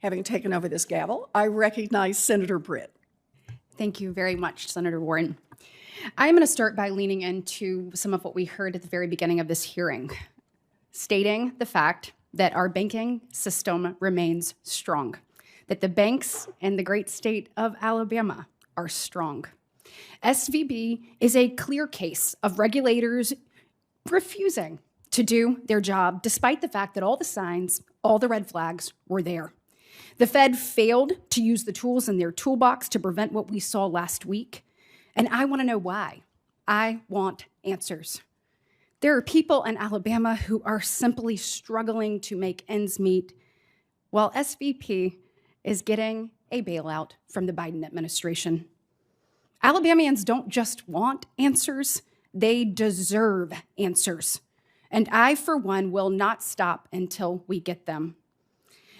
Having taken over this gavel, I recognize Senator Britt. Thank you very much, Senator Warren. I'm going to start by leaning into some of what we heard at the very beginning of this hearing, stating the fact that our banking system remains strong, that the banks in the great state of Alabama are strong. SVB is a clear case of regulators refusing to do their job, despite the fact that all the signs, all the red flags were there. The Fed failed to use the tools in their toolbox to prevent what we saw last week, and I want to know why. I want answers. There are people in Alabama who are simply struggling to make ends meet, while SVB is getting a bailout from the Biden administration. Alabamians don't just want answers, they deserve answers. And I, for one, will not stop until we get them.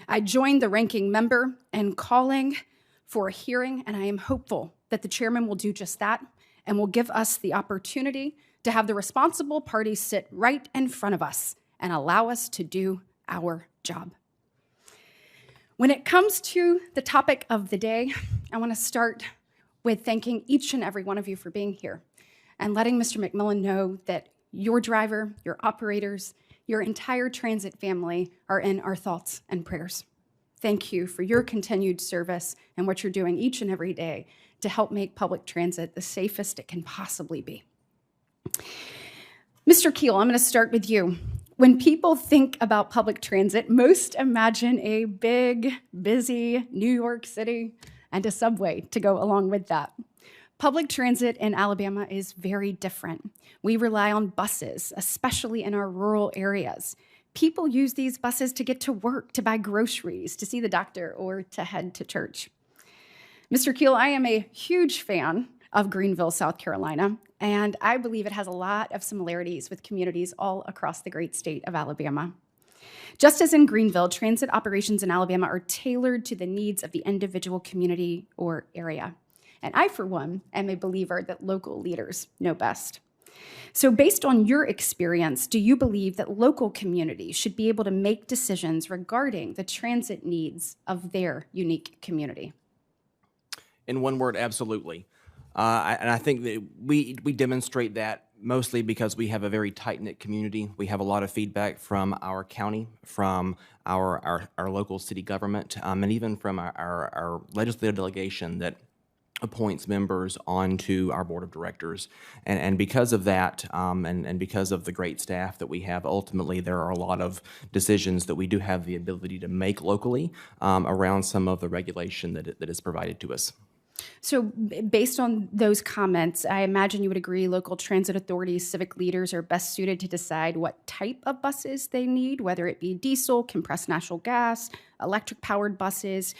I joined the ranking member in calling for a hearing, and I am hopeful that the chairman will do just that and will give us the opportunity to have the responsible parties sit right in front of us and allow us to do our job. When it comes to the topic of the day, I want to start with thanking each and every one of you for being here and letting Mr. McMillan know that your driver, your operators, your entire transit family are in our thoughts and prayers. Thank you for your continued service and what you're doing each and every day to help make public transit the safest it can possibly be. Mr. Keel, I'm going to start with you. When people think about public transit, most imagine a big, busy New York City and a subway to go along with that. Public transit in Alabama is very different. We rely on buses, especially in our rural areas. People use these buses to get to work, to buy groceries, to see the doctor, or to head to church. Mr. Keel, I am a huge fan of Greenville, South Carolina, and I believe it has a lot of similarities with communities all across the great state of Alabama. Just as in Greenville, transit operations in Alabama are tailored to the needs of the individual community or area. And I, for one, am a believer that local leaders know best. So based on your experience, do you believe that local communities should be able to make decisions regarding the transit needs of their unique community? In one word, absolutely. And I think that we demonstrate that mostly because we have a very tight-knit community. We have a lot of feedback from our county, from our local city government, and even from our legislative delegation that appoints members onto our board of directors. And because of that, and because of the great staff that we have, ultimately there are a lot of decisions that we do have the ability to make locally around some of the regulation that is provided to us. So based on those comments, I imagine you would agree local transit authorities, civic leaders are best suited to decide what type of buses they need, whether it be diesel, compressed natural gas, electric-powered buses,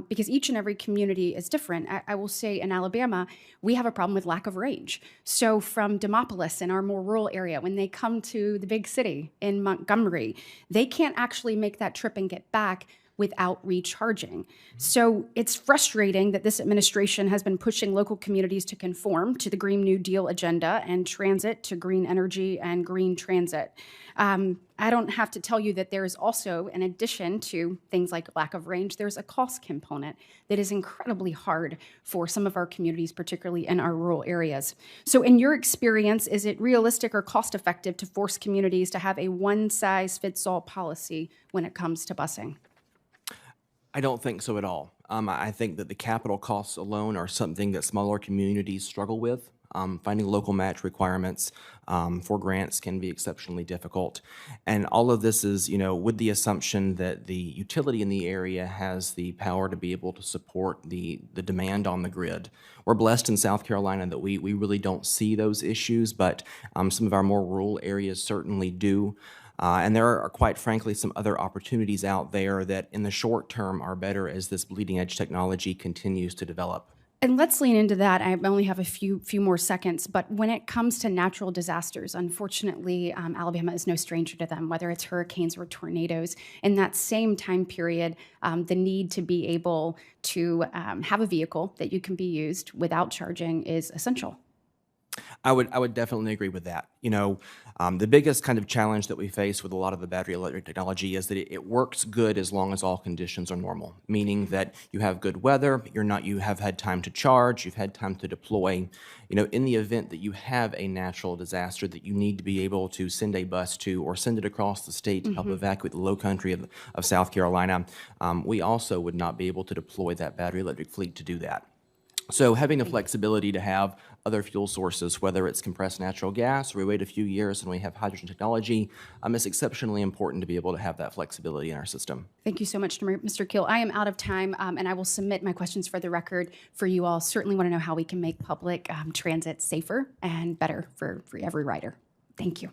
because each and every community is different. I will say in Alabama, we have a problem with lack of range. So from Demopolis in our more rural area, when they come to the big city in Montgomery, they can't actually make that trip and get back without recharging. So it's frustrating that this administration has been pushing local communities to conform to the Green New Deal agenda and transit to green energy and green transit. I don't have to tell you that there is also, in addition to things like lack of range, there's a cost component that is incredibly hard for some of our communities, particularly in our rural areas. So in your experience, is it realistic or cost effective to force communities to have a one-size-fits-all policy when it comes to busing? I don't think so at all. I think that the capital costs alone are something that smaller communities struggle with. Finding local match requirements for grants can be exceptionally difficult. And all of this is, with the assumption that the utility in the area has the power to be able to support the demand on the grid. We're blessed in South Carolina that we really don't see those issues, but some of our more rural areas certainly do. And there are, quite frankly, some other opportunities out there that in the short term are better as this bleeding edge technology continues to develop. And let's lean into that. I only have a few more seconds, but when it comes to natural disasters, unfortunately, Alabama is no stranger to them, whether it's hurricanes or tornadoes. In that same time period, the need to be able to have a vehicle that you can be used without charging is essential. I would definitely agree with that. The biggest kind of challenge that we face with a lot of the battery electric technology is that it works good as long as all conditions are normal, meaning that you have good weather, you have had time to charge, you've had time to deploy. In the event that you have a natural disaster that you need to be able to send a bus to or send it across the state to help evacuate the low country of South Carolina, we also would not be able to deploy that battery electric fleet to do that. So having the flexibility to have other fuel sources, whether it's compressed natural gas, or we wait a few years and we have hydrogen technology, it's exceptionally important to be able to have that flexibility in our system. Thank you so much, Mr. Keel. I am out of time, and I will submit my questions for the record for you all. Certainly want to know how we can make public transit safer and better for every rider. Thank you.